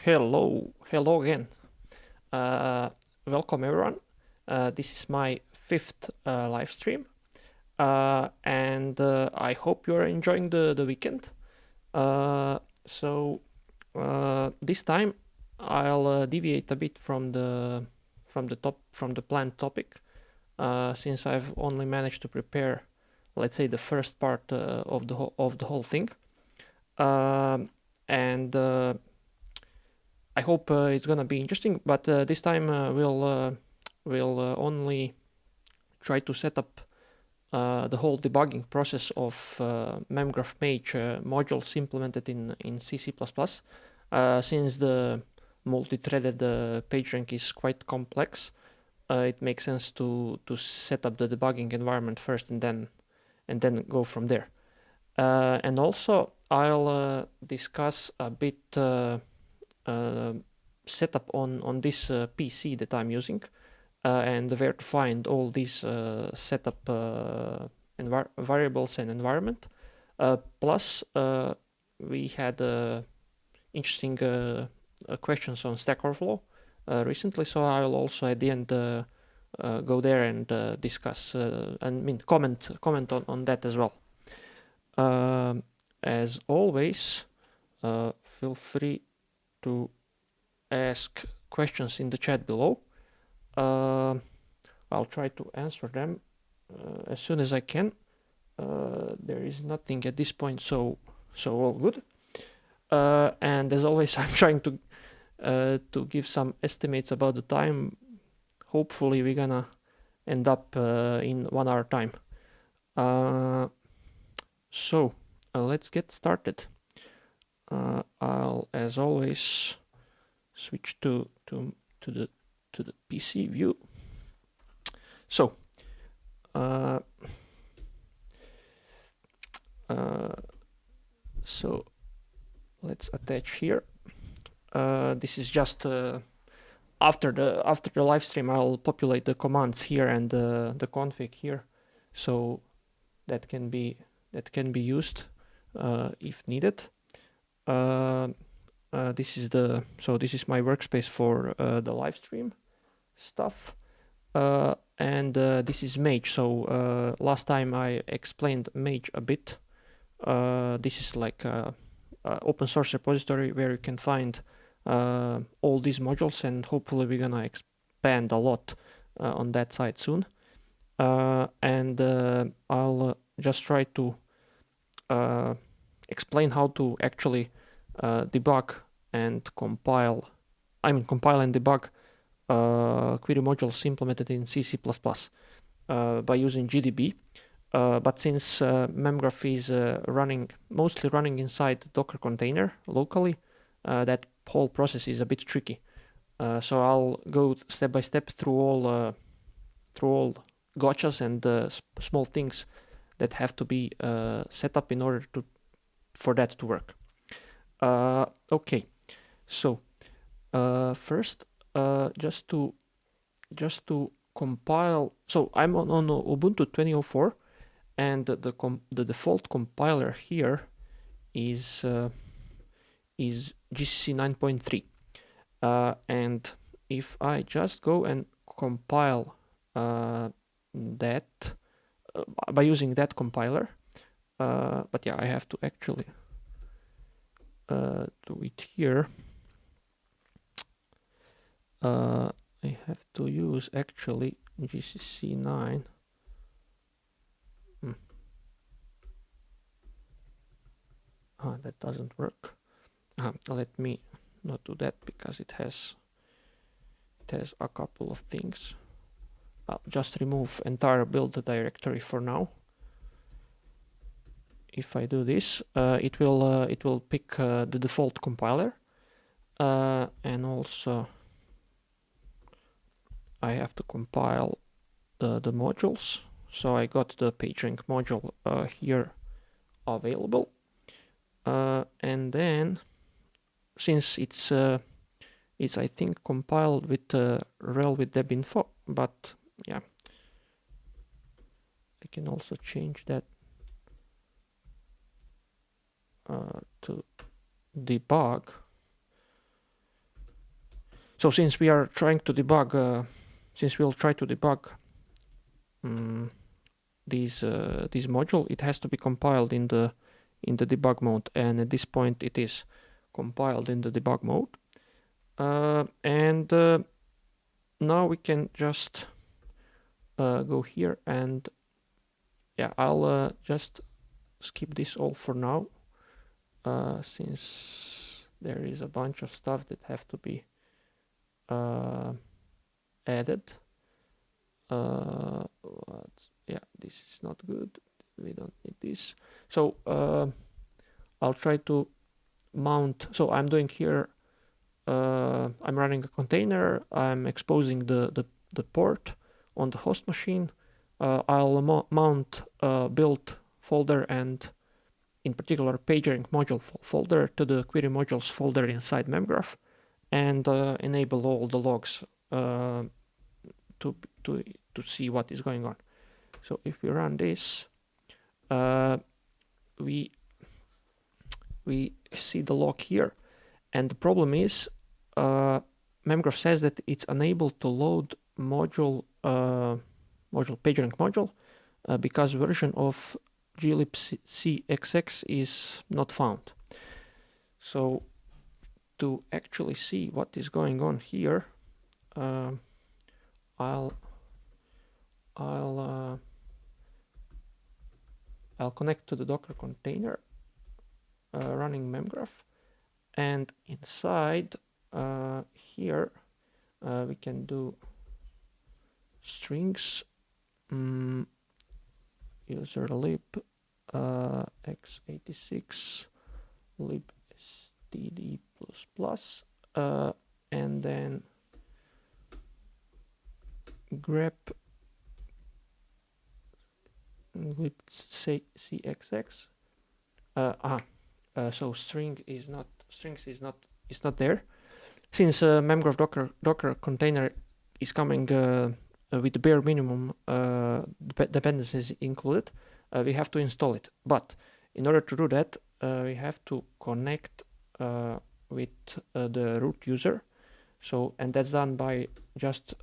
Hello again. Welcome everyone. This is my fifth live stream, and I hope you are enjoying the weekend. This time I'll deviate a bit from the planned topic, since I've only managed to prepare, let's say, the first part of the whole thing, and I hope it's gonna be interesting. But this time we'll only try to set up the whole debugging process of Memgraph Mage modules implemented in C++. Since the multi-threaded PageRank is quite complex, it makes sense to set up the debugging environment first and then go from there. And also I'll discuss a bit setup on this PC that I'm using, and where to find all these setup variables and environment. Plus, we had interesting questions on Stackoverflow recently, so I'll also at the end go there and discuss and comment on that as well. As always, feel free to ask questions in the chat below. I'll try to answer them as soon as I can. There is nothing at this point, so all good. And as always, I'm trying to give some estimates about the time. Hopefully we're gonna end up in 1 hour time. So let's get started. I'll, as always, switch to the PC view. So so let's attach here. This is just after the live stream. I'll populate the commands here and the config here, so that can be used if needed. This is my workspace for the live stream stuff, and this is Mage. So last time I explained Mage a bit. This is like a open source repository where you can find all these modules, and hopefully we're gonna expand a lot on that side soon. And I'll just try to explain how to actually debug and compile and debug query modules implemented in C++ by using GDB. But since Memgraph is mostly running inside Docker container locally, that whole process is a bit tricky. So I'll go step by step through all gotchas and small things that have to be set up in order for that to work. Okay, so first, just to compile. So I'm on Ubuntu 20.04, and the default compiler here is GCC 9.3, and if I just go and compile that by using that compiler, but yeah, I have to actually do it here. I have to use actually GCC 9. That doesn't work. Let me not do that because it has a couple of things. I'll just remove entire build directory for now. If I do this, it will pick the default compiler, and also I have to compile the modules. So I got the PageRank module here available, and then since it's I think compiled with rel with debinfo, but yeah, I can also change that to debug. So since we are trying to debug, since we'll try to debug this module, it has to be compiled in the debug mode, and at this point it is compiled in the debug mode. And now we can just go here and yeah, I'll just skip this all for now, since there is a bunch of stuff that have to be added. Yeah, this is not good. We don't need this. So I'll try to mount. So I'm doing here, I'm running a container. I'm exposing the port on the host machine. I'll mount a build folder and in particular PageRank module folder to the query modules folder inside Memgraph, and enable all the logs to see what is going on. So if we run this, we see the log here, and the problem is Memgraph says that it's unable to load module PageRank module because version of GLIBCXX is not found. So to actually see what is going on here, I'll connect to the Docker container running Memgraph, and inside here we can do strings user lib x86 lib std++, and then grep GLIBCXX. So strings is not there, since Memgraph Docker container is coming with the bare minimum dependencies included. We have to install it, but in order to do that, we have to connect with the root user. So, and that's done by just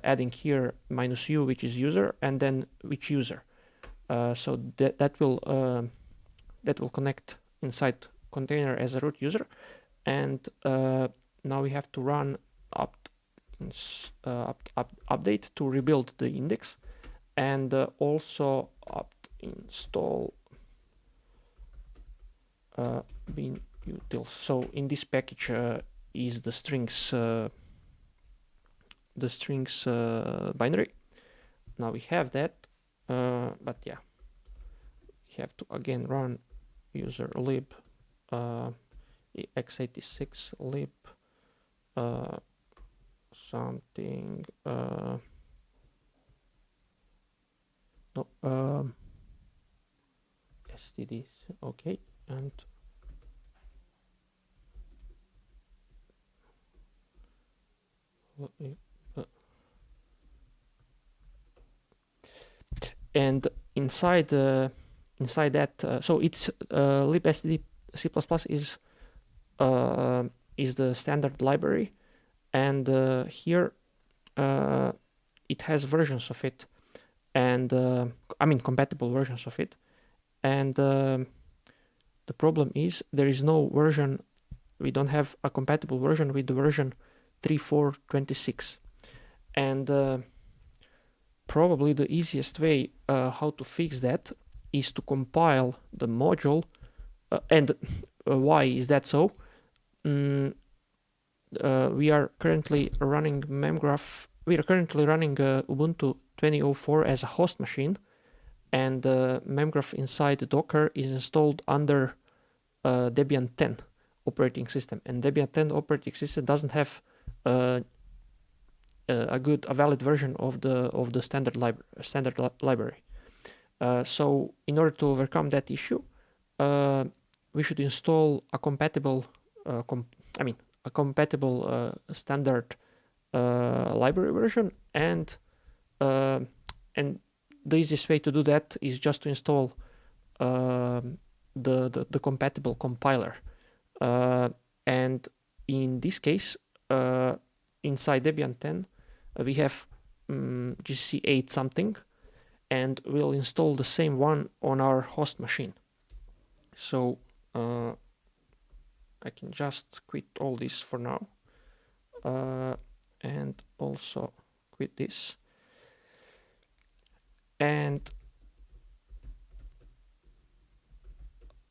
adding here -u, which is user, and then which user. So that will connect inside container as a root user, and now we have to run update to rebuild the index, and also install bin utils. So in this package is the strings binary. Now we have that, but yeah, we have to again run user lib x86 lib something std, okay, and inside that, so it's libstd C++ is the standard library, and here it has versions of it, and I mean compatible versions of it, and the problem is there is no version. We don't have a compatible version with the version 3.4.26, and probably the easiest way how to fix that is to compile the module. And why is that so? We are currently running Memgraph. We are currently running Ubuntu 20.04 as a host machine, and Memgraph inside the Docker is installed under Debian 10 operating system, and Debian 10 operating system doesn't have a valid version of the standard library. So in order to overcome that issue, we should install a compatible standard library version, and the easiest way to do that is just to install the compatible compiler, and in this case inside Debian 10 we have GCC 8 something, and we'll install the same one on our host machine. So I can just quit all this for now, and also quit this, and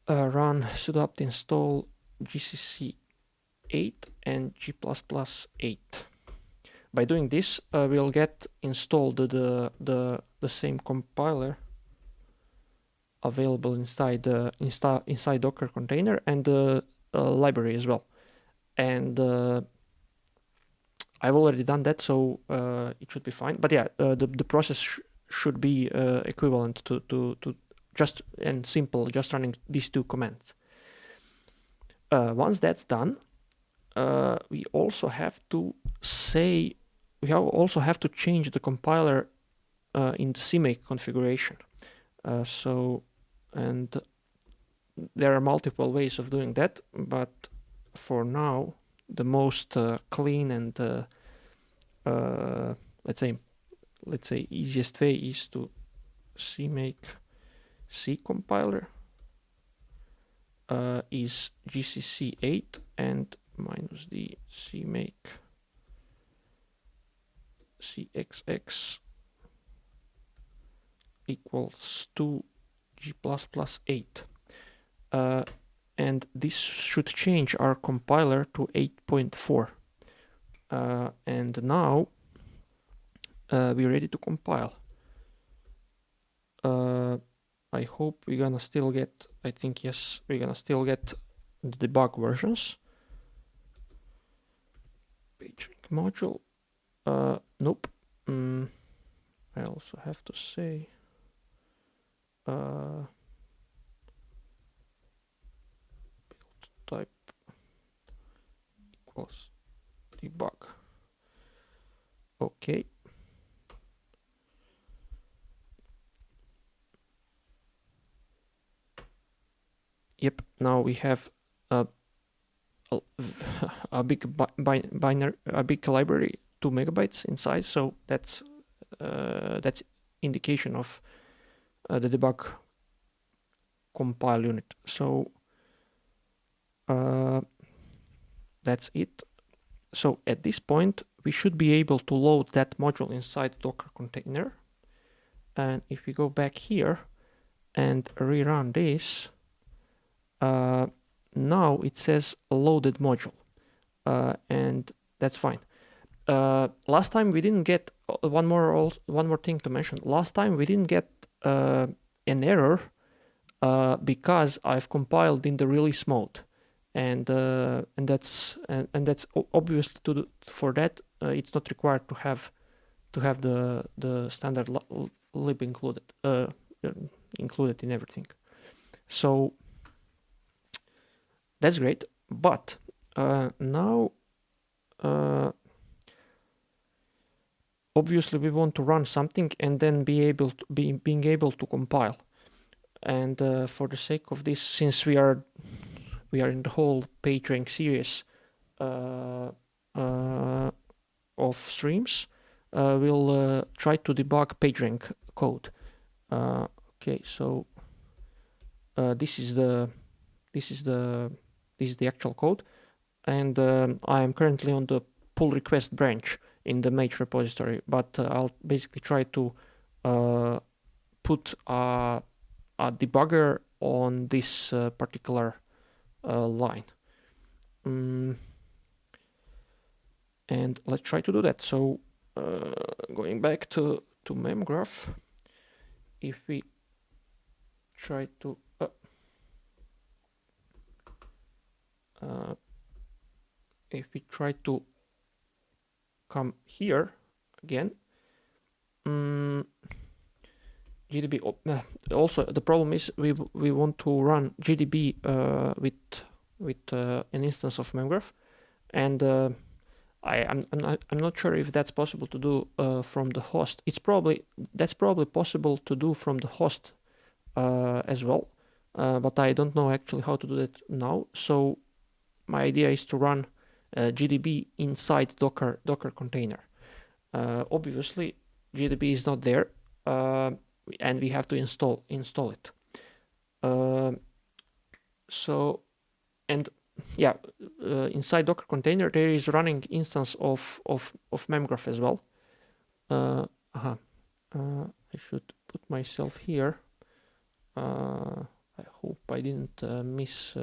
run sudo apt install GCC 8 and G++8. By doing this, we'll get installed the same compiler available inside inside Docker container, and the library as well. And I've already done that, so it should be fine. But yeah, the process should be equivalent to just and simple, just running these two commands. Once that's done, we also have to say, we also have to change the compiler in the CMake configuration. And there are multiple ways of doing that, but for now, the most clean and let's say easiest way is to CMake C compiler is GCC 8 and minus the CMake CXX equals to G++8. And this should change our compiler to 8.4. And now we're ready to compile. I hope we're gonna still get, I think yes, we're gonna still get the debug versions. PageRank module. Nope. I also have to say build type equals debug. Okay. Yep, now we have a big binary, a big library, 2 megabytes in size. So that's indication of the debug compile unit. So that's it. So at this point, we should be able to load that module inside Docker container. And if we go back here and rerun this, now it says loaded module, and that's fine. Last time we didn't get one more thing to mention. Last time we didn't get an error because I've compiled in the release mode, and that's obviously for that it's not required to have the standard lib included in everything. So that's great, but now obviously we want to run something and then being able to compile. And for the sake of this, since we are in the whole PageRank series of streams, we'll try to debug PageRank code. Okay, so this is the actual code, and I am currently on the pull request branch in the Mage repository, but I'll basically try to put a debugger on this particular line. And let's try to do that. So going back to memgraph, if we try to come here again, GDB. Also, the problem is we want to run GDB with an instance of memgraph, and I'm not sure if that's possible to do from the host. That's probably possible to do from the host as well, but I don't know actually how to do that now. So my idea is to run GDB inside Docker container. Obviously, GDB is not there, and we have to install it. So, and yeah, inside Docker container there is running instance of memgraph as well. I should put myself here. I hope I didn't miss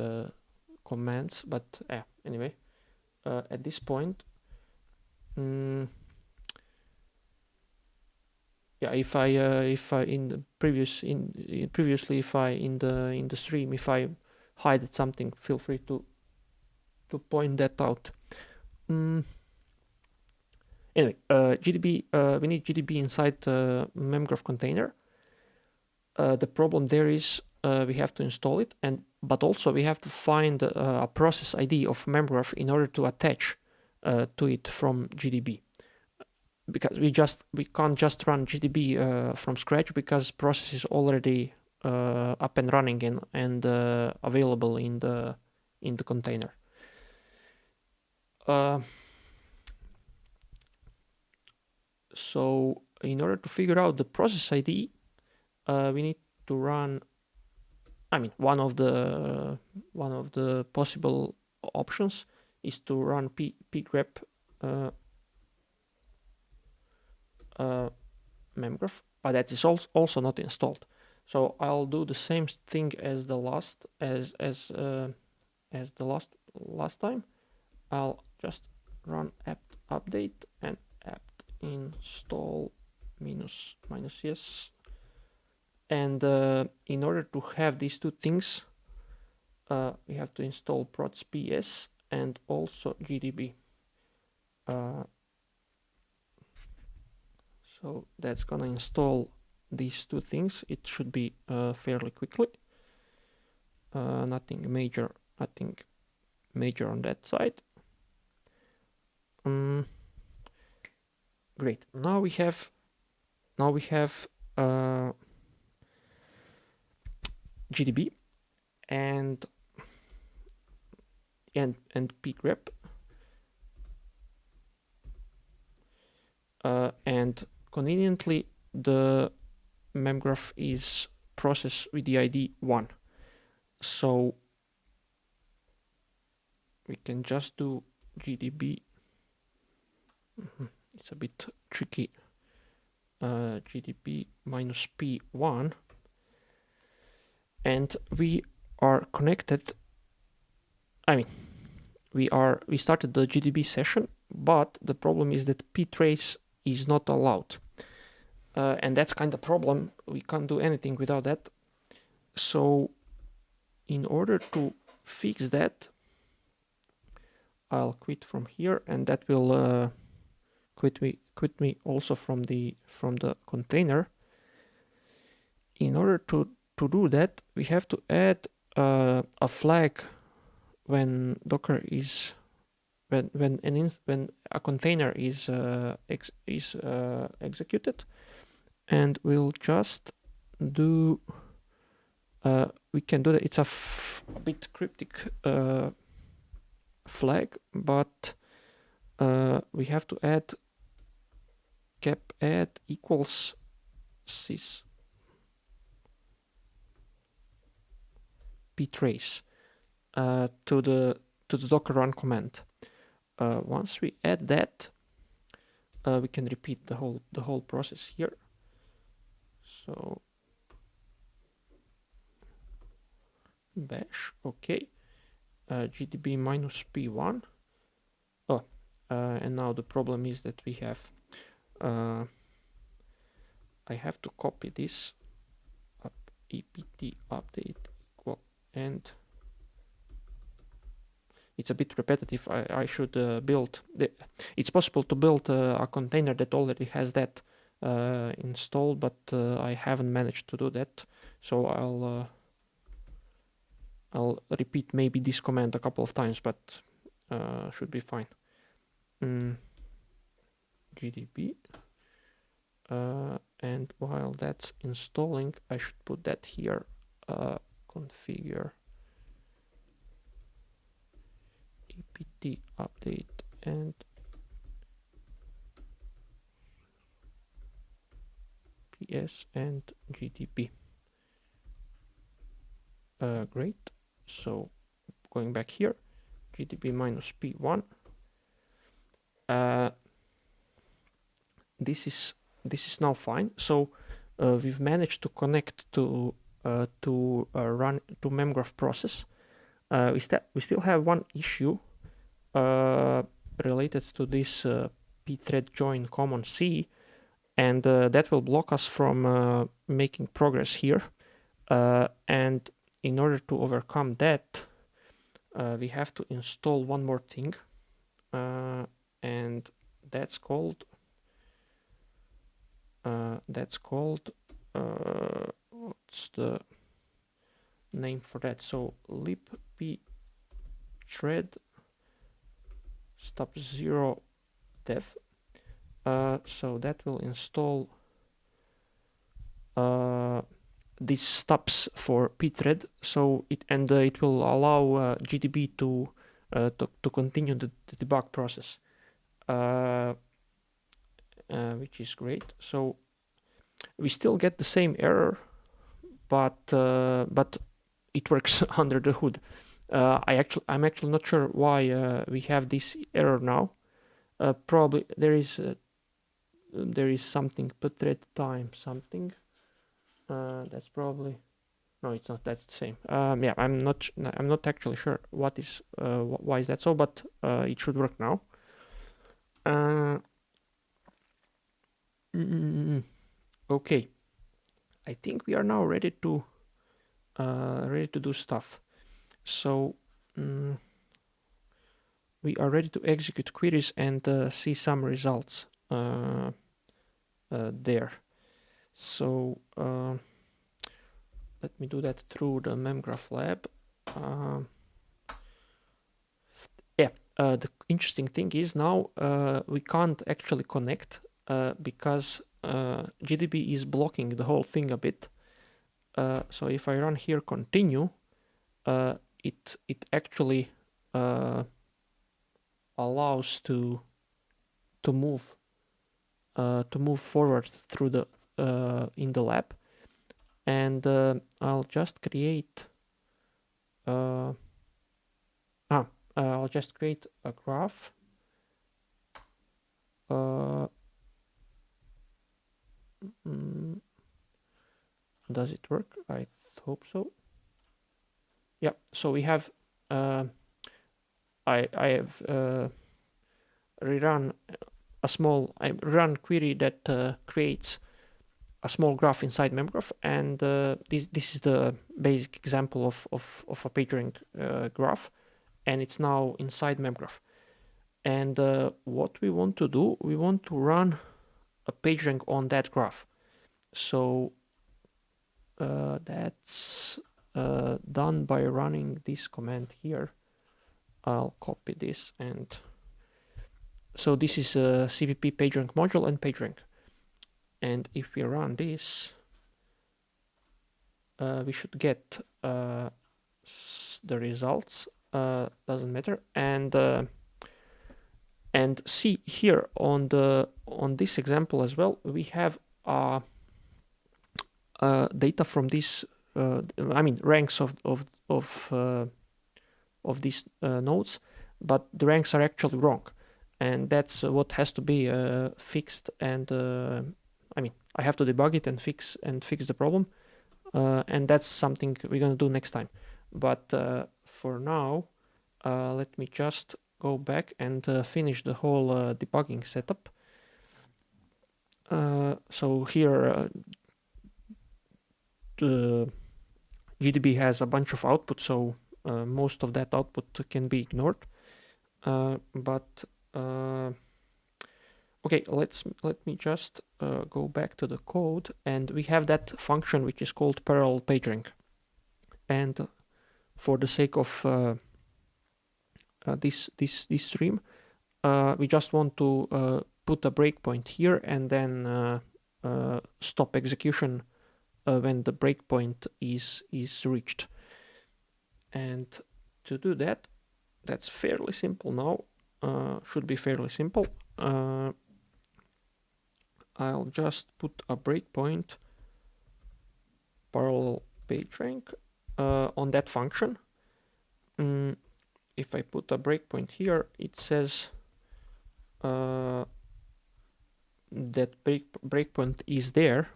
commands, but anyway, at this point, yeah, if I in the previously if I in the stream, if I hide something, feel free to point that out. Anyway, GDB, we need GDB inside memgraph container. The problem there is we have to install it, but also we have to find a process ID of memgraph in order to attach to it from GDB. Because we can't just run GDB from scratch, because process is already up and running and available in the container. So in order to figure out the process ID, we need to run. I mean, one of the possible options is to run pgrep memgraph, but that is also not installed. So I'll do the same thing as the last last time. I'll just run apt update and apt install -yes. And in order to have these two things, we have to install procps and also GDB. So that's gonna install these two things. It should be fairly quickly. Nothing major on that side. Great. Now we have GDB and pgrep, and conveniently the memgraph is processed with the ID 1. So we can just do GDB. It's a bit tricky. GDB -p1, and we are connected. I mean, we started the GDB session, but the problem is that ptrace is not allowed, and that's kind of problem. We can't do anything without that. So in order to fix that, I'll quit from here, and that will quit me also from the container. In order to do that, we have to add a flag when Docker is when a container is executed, and we'll just do. We can do that. It's a bit cryptic flag, but we have to add cap add equals sys ptrace to the Docker run command. Once we add that, we can repeat the whole process here. So bash, okay, GDB -p1. Oh, and now the problem is that we have. I have to copy this up ept update equal, and it's a bit repetitive. I should build. It's possible to build a container that already has that installed, but I haven't managed to do that. So I'll repeat maybe this command a couple of times, but should be fine. GDB, and while that's installing, I should put that here. Configure pt update and ps and gdb. Great. So going back here, gdb minus p1. This is now fine. So we've managed to connect to run to memgraph process. We still have one issue related to this pthread join common C, and that will block us from making progress here. And in order to overcome that, we have to install one more thing, and that's called what's the name for that? So libpthread stub 0 dev. So that will install these stubs for pthread. So it will allow GDB to continue the debug process, which is great. So we still get the same error, but it works under the hood. I'm actually not sure why we have this error now. Probably there is something pthread time something. That's probably no, it's not. That's the same. Yeah, I'm not actually sure what is why is that so, but it should work now. Okay, I think we are now ready to do stuff. So we are ready to execute queries and see some results there. So let me do that through the memgraph lab. The interesting thing is now we can't actually connect because GDB is blocking the whole thing a bit. So if I run here continue, it actually allows to move forward through the in the lab, and I'll just create I'll just create a graph. Does it work? I hope so. Yeah, so we have I have rerun run query that creates a small graph inside memgraph, and this is the basic example of a PageRank graph, and it's now inside memgraph. And what we want to do, we want to run a PageRank on that graph. So that's done by running this command here. I'll copy this, and so this is a CPP PageRank module and PageRank. And if we run this, we should get the results. Doesn't matter. And see here on this example as well, we have data from this. Ranks of these nodes, but the ranks are actually wrong, and that's what has to be fixed. And I have to debug it and fix the problem, and that's something we're gonna do next time. But for now, let me just go back and finish the whole debugging setup. So here the GDB has a bunch of output, so most of that output can be ignored. Okay, let me just go back to the code, and we have that function which is called parallel PageRank. And for the sake of this stream, we just want to put a breakpoint here and then stop execution when the breakpoint is reached. And to do that, that's fairly simple now. Should be fairly simple. I'll just put a breakpoint parallel PageRank on that function. If I put a breakpoint here, it says that breakpoint is there,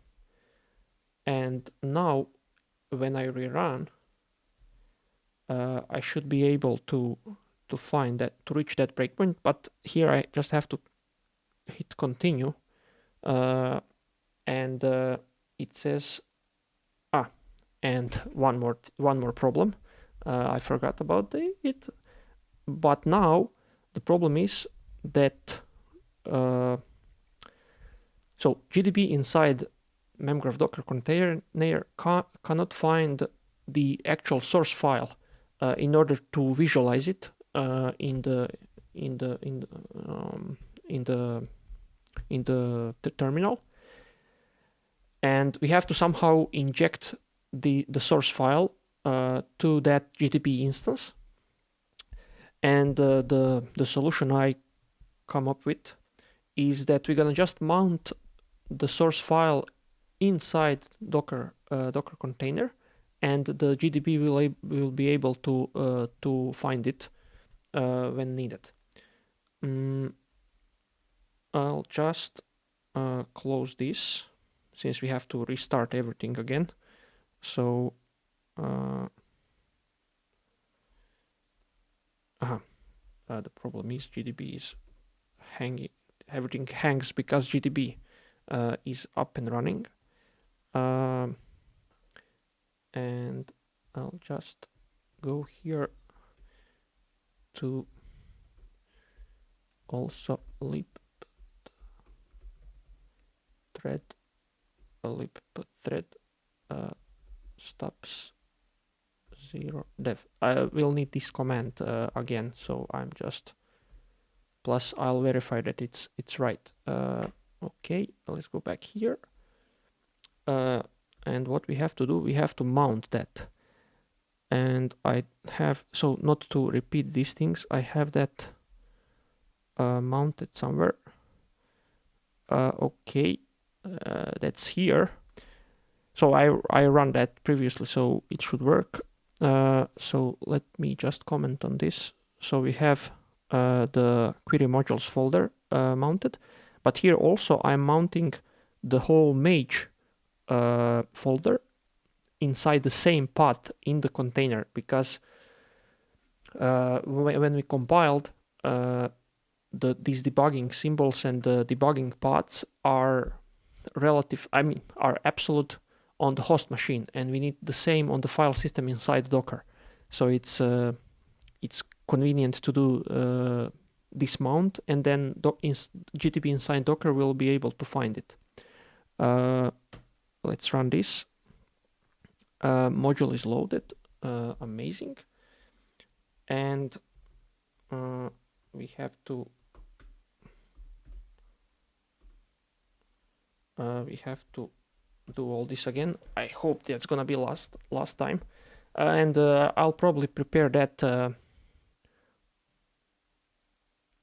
and now when I rerun, I should be able to find that, to reach that breakpoint. But here I just have to hit continue, and it says and one more problem. I forgot about it, but now the problem is that so GDB inside memgraph Docker container cannot find the actual source file in order to visualize it in the terminal, and we have to somehow inject the source file to that GDB instance. And the solution I come up with is that we're gonna just mount the source file inside Docker container, and the GDB will be able to find it when needed. I'll just close this since we have to restart everything again. So the problem is GDB is hanging. Everything hangs because GDB is up and running. And I'll just go here to also lib thread stops 0 dev. I will need this command again, so I'm just plus I'll verify that it's right. Okay, let's go back here. And what we have to do, we have to mount that. And I have, so not to repeat these things, I have that mounted somewhere. Okay, that's here. So I run that previously, so it should work. So let me just comment on this. So we have the query modules folder mounted, but here also I'm mounting the whole Mage folder inside the same path in the container, because when we compiled these debugging symbols and the debugging paths are relative, are absolute on the host machine, and we need the same on the file system inside Docker. So it's convenient to do this mount, and then GDB inside Docker will be able to find it. Let's run this. Module is loaded. Amazing. And we have to do all this again. I hope that's gonna be last time, and I'll probably prepare that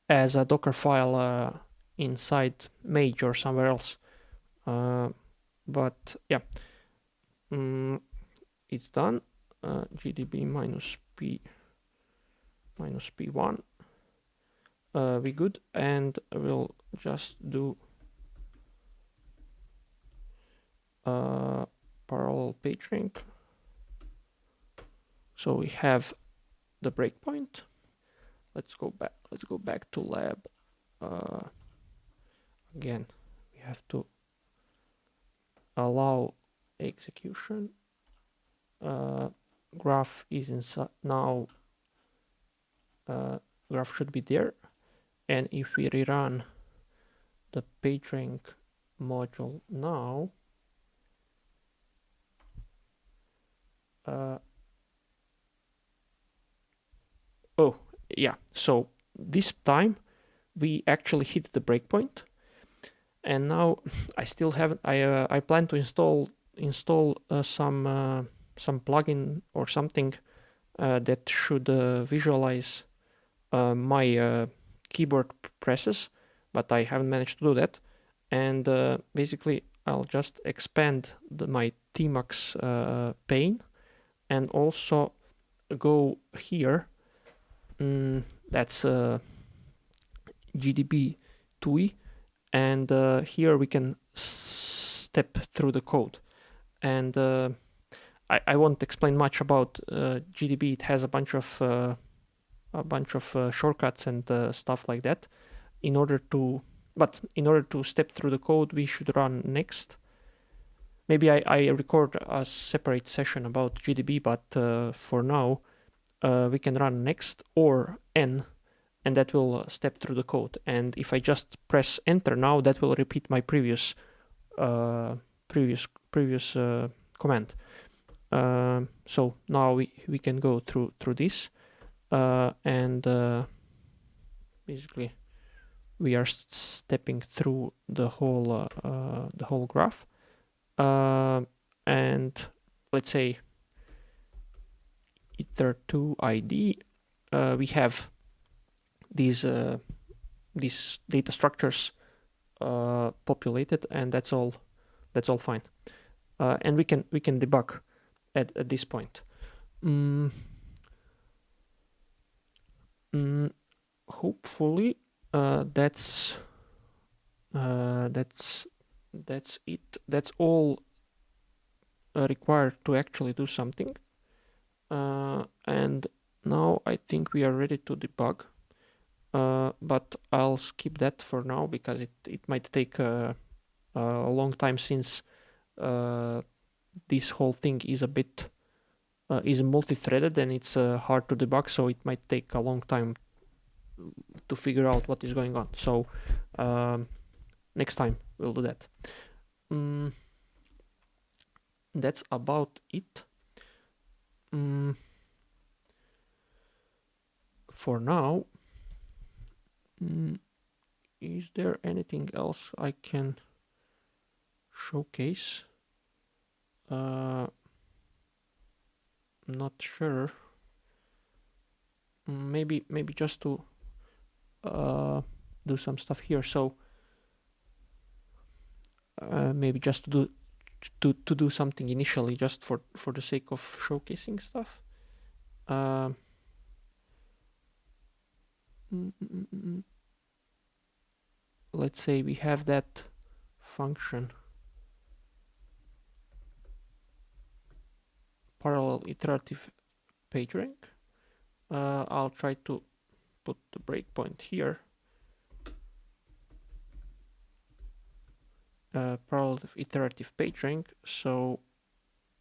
as a Docker file inside Mage or somewhere else. But yeah, it's done. GDB -p1. We good, and we'll just do parallel PageRank. So we have the breakpoint. Let's go back to lab. Again, we have to allow execution. Graph is inside now. Graph should be there, and if we rerun the PageRank module now, oh yeah, so this time we actually hit the breakpoint, and now I still haven't. I plan to install some plugin or something that should visualize my keyboard presses, but I haven't managed to do that. And basically, I'll just expand my Tmux pane and also go here. That's GDB TUI, and here we can step through the code. And I won't explain much about GDB. It has a bunch of shortcuts and stuff like that. In order to step through the code, we should run next. Maybe I record a separate session about GDB, but for now, we can run next or n, and that will step through the code. And if I just press enter now, that will repeat my previous command. So now we can go through this, and basically we are stepping through the whole graph. And let's say iter2 ID, we have these data structures populated, and that's all fine. And we can debug at this point. Hopefully that's it. That's all required to actually do something. And now I think we are ready to debug. But I'll skip that for now because it might take a long time, since this whole thing is a bit is multi-threaded and it's hard to debug, so it might take a long time to figure out what is going on. So next time we'll do that. That's about it. For now, is there anything else I can showcase? Not sure. Maybe just to do some stuff here. So maybe just to do something initially, just for the sake of showcasing stuff. Let's say we have that function, parallel iterative PageRank. I'll try to put the breakpoint here. Parallel iterative PageRank. So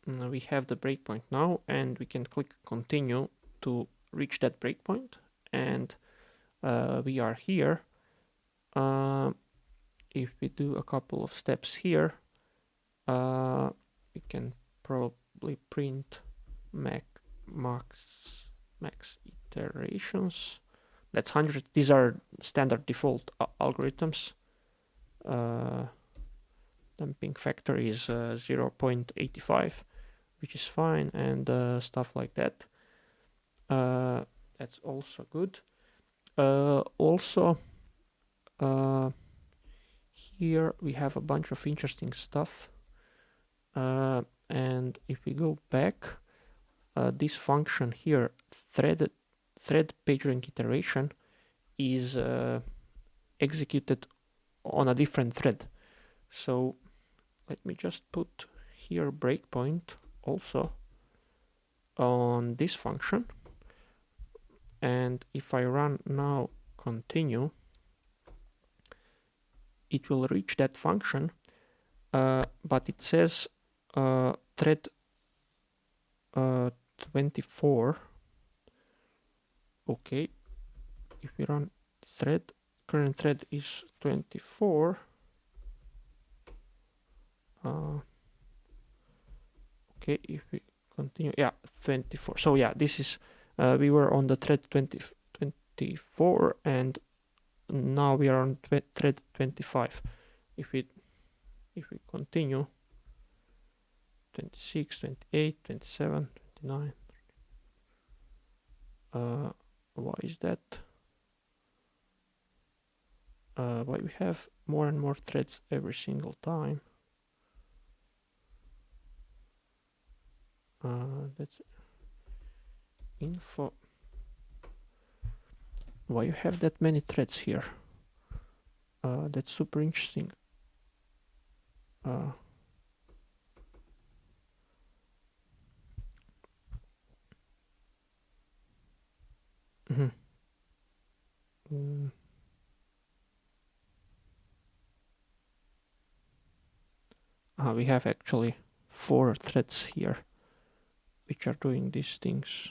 we have the breakpoint now, and we can click continue to reach that breakpoint, and we are here. If we do a couple of steps here, we can probably print max iterations. That's 100. These are standard default algorithms. Dumping factor is 0.85, which is fine, and stuff like that. That's also good. Also, here we have a bunch of interesting stuff. And if we go back, this function here, thread PageRank iteration, is executed on a different thread. So let me just put here breakpoint also on this function. And if I run now continue, it will reach that function, but it says thread 24. Okay, if we run thread, current thread is 24. Okay, if we continue, yeah, 24. So yeah, this is we were on the thread 24, and now we are on thread 25. If we continue, 26, 28, 27, 29. Why is that? why we have more and more threads every single time. That's info. Why you have that many threads here? That's super interesting. We have actually 4 threads here which are doing these things.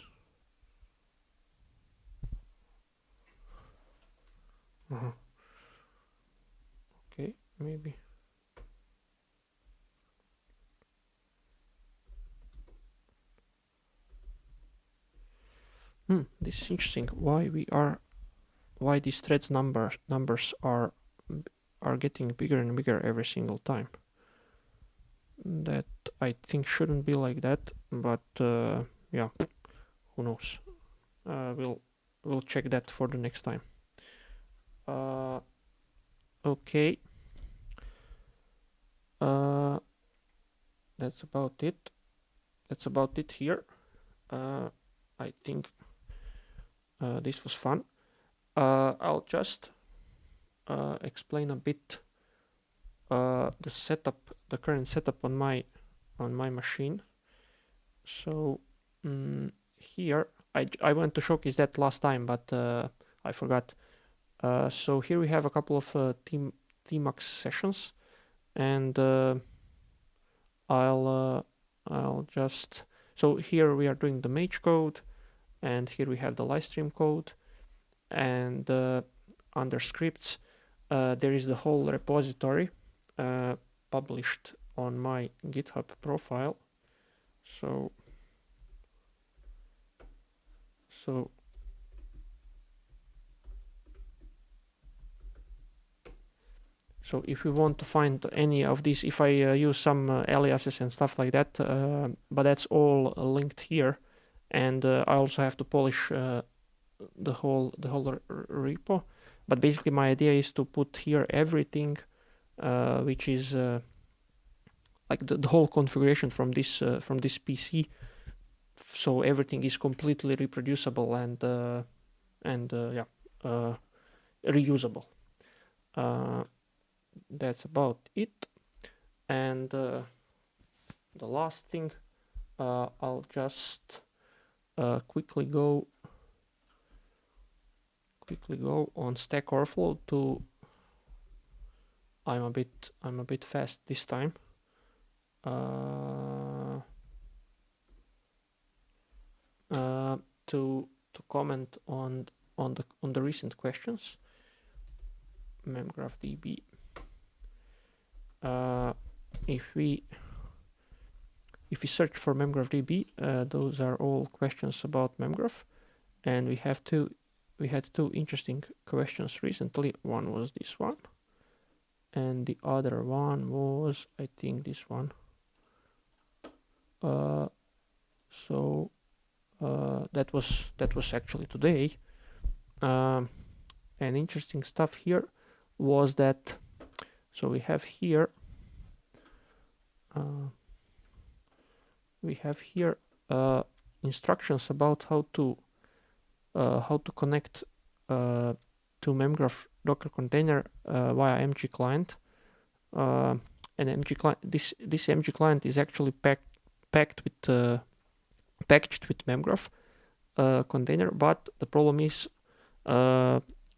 Okay, maybe. This is interesting. Why these threads numbers are getting bigger and bigger every single time. That I think shouldn't be like that, but yeah, who knows? We'll check that for the next time. Okay. That's about it. That's about it here. I think this was fun. I'll just explain a bit the setup, the current setup on my machine. So here I went to showcase that last time, but I forgot. So here we have a couple of Tmax sessions, and I'll just, so here we are doing the Mage code, and here we have the live stream code, and under scripts there is the whole repository published on my GitHub profile. So if you want to find any of these, if I use some aliases and stuff like that, but that's all linked here, and I also have to polish the whole repo. But basically, my idea is to put here everything, which is like the whole configuration from this PC, so everything is completely reproducible and reusable. That's about it. And the last thing, I'll just quickly go on Stackoverflow to. I'm a bit fast this time. To comment on the recent questions. MemgraphDB. If we search for MemgraphDB, those are all questions about Memgraph, and we had two interesting questions recently. One was this one, and the other one was, I think, this one. So that was actually today. And interesting stuff here was that, so we have here instructions about how to connect to Memgraph Docker container via MG client. And MG client, this MG client is actually packaged with Memgraph container, but the problem is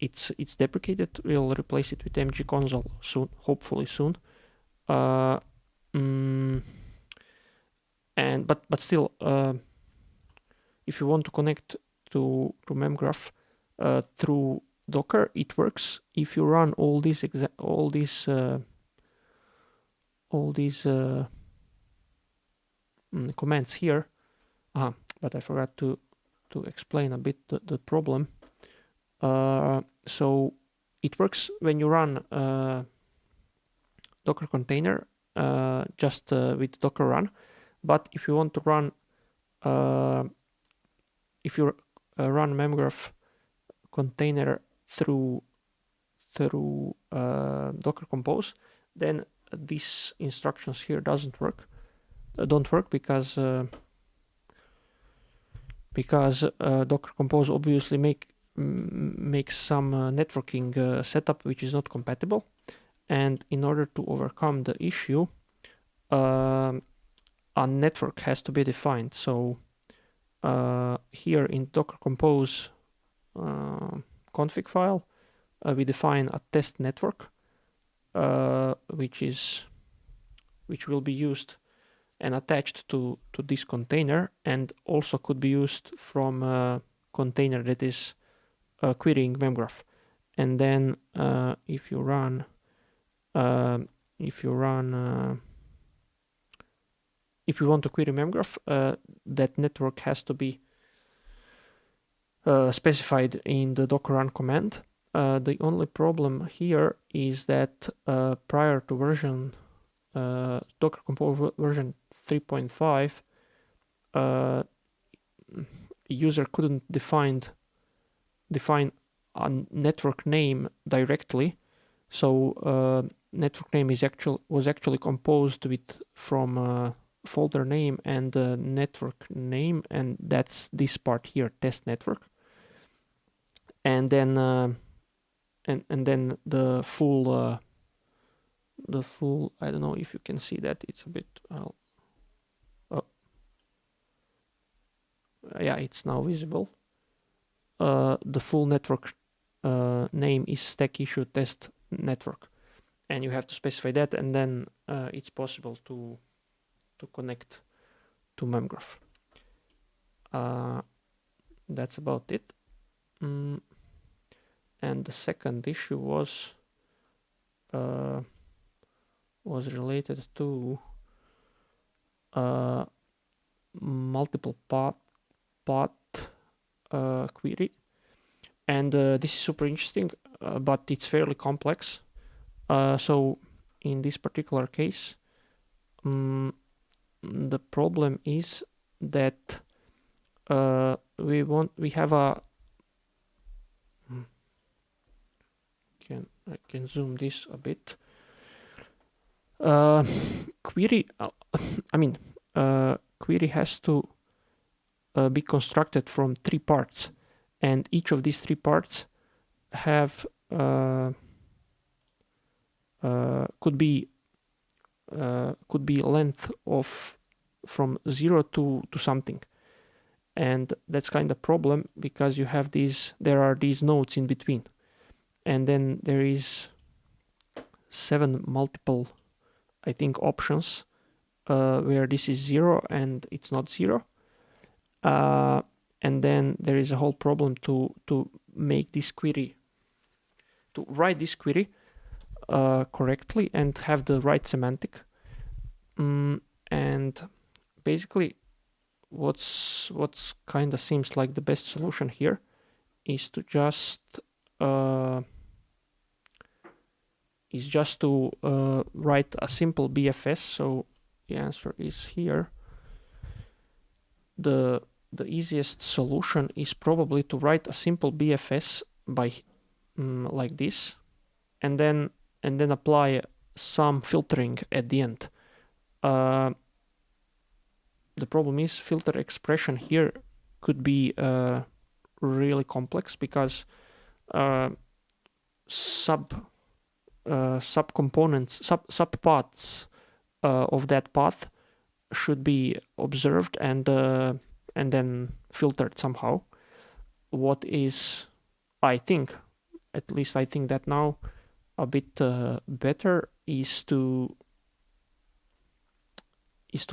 it's deprecated. We'll replace it with MG console soon, hopefully soon. But still, if you want to connect to Memgraph through Docker, it works if you run all these commands here. But I forgot to explain a bit the problem. So it works when you run Docker container just with Docker run. But if you want to run, if you run Memgraph container through through Docker Compose, then these instructions here don't work because Docker Compose obviously makes some networking setup which is not compatible, and in order to overcome the issue, a network has to be defined. So here in Docker Compose config file, we define a test network, which will be used and attached to this container, and also could be used from a container that is querying memgraph. And then if you want to query memgraph, that network has to be specified in the docker run command. The only problem here is that prior to version Docker Compose version 3.5, user couldn't define a network name directly. So network name was actually composed from folder name and network name, and that's this part here, test network. And then the full I don't know if you can see that, it's a bit yeah, it's now visible. The full network name is stack issue test network, and you have to specify that, and then it's possible to connect to memgraph. That's about it. And the second issue was related to multiple path query, and this is super interesting, but it's fairly complex. So in this particular case, the problem is that we have a I can zoom this a bit. Query query has to be constructed from 3 parts, and each of these 3 parts have could be length of from 0 to something, and that's kind of problem because there are these nodes in between, and then there is 7 multiple, I think, options where this is 0 and it's not 0, and then there is a whole problem to make this query, to write this query correctly and have the right semantic. And basically what's kind of seems like the best solution here is to just write a simple BFS. So the answer is here. The easiest solution is probably to write a simple BFS by like this, and then apply some filtering at the end. The problem is filter expression here could be really complex because subcomponents, subpaths of that path should be observed and then filtered somehow. What is, I think, at least I think that now a bit better is to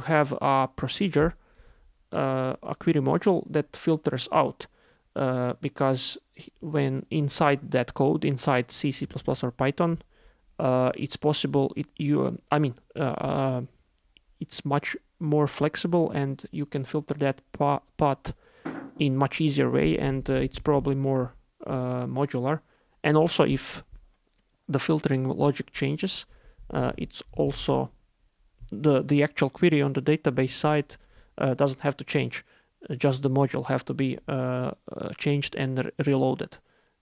have a procedure, a query module that filters out, because when inside that code, inside C, C++ or Python, it's possible. It's much more flexible, and you can filter that path in much easier way, and it's probably more modular. And also, if the filtering logic changes, it's also the actual query on the database side doesn't have to change. Just the module have to be changed and reloaded.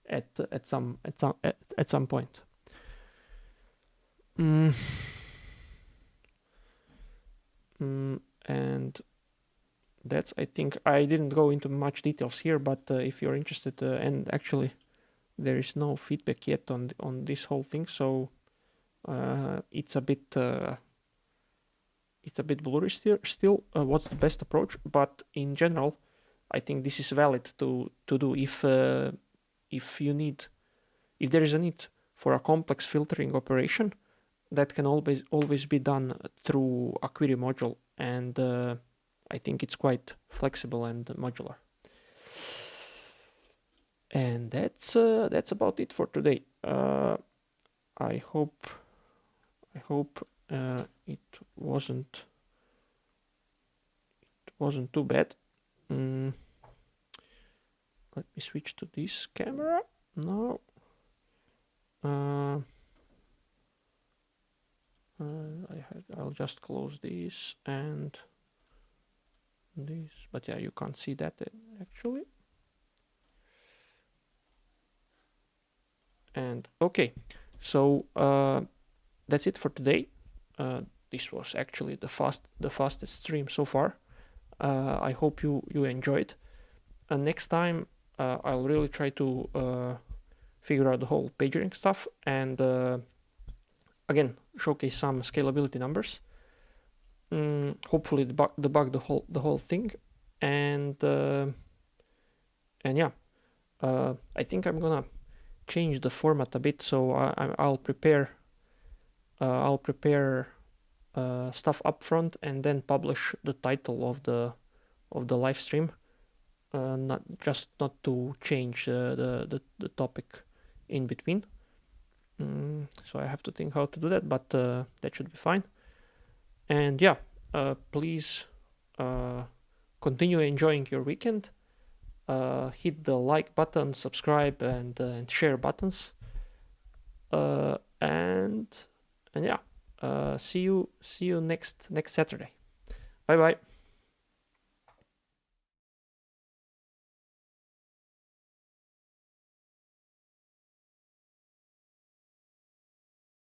at some point. And that's, I think, I didn't go into much details here, but if you're interested, and actually there is no feedback yet on this whole thing, so it's a bit blurry still what's the best approach, but in general I think this is valid to do if there is a need for a complex filtering operation that can always be done through a query module, and I think it's quite flexible and modular. And that's about it for today. I hope it wasn't too bad. Let me switch to this camera now. I'll just close this and this, but yeah, you can't see that actually. And okay, so that's it for today. This was actually the fastest stream so far. I hope you enjoyed. And next time I'll really try to figure out the whole pagering stuff and again showcase some scalability numbers. Hopefully debug the whole thing, and yeah, I think I'm gonna change the format a bit, so I'll prepare stuff up front and then publish the title of the live stream, not to change the topic in between. So I have to think how to do that, but that should be fine. And yeah, please continue enjoying your weekend. Hit the like button, subscribe, and share buttons. And yeah, see you next Saturday. Bye bye.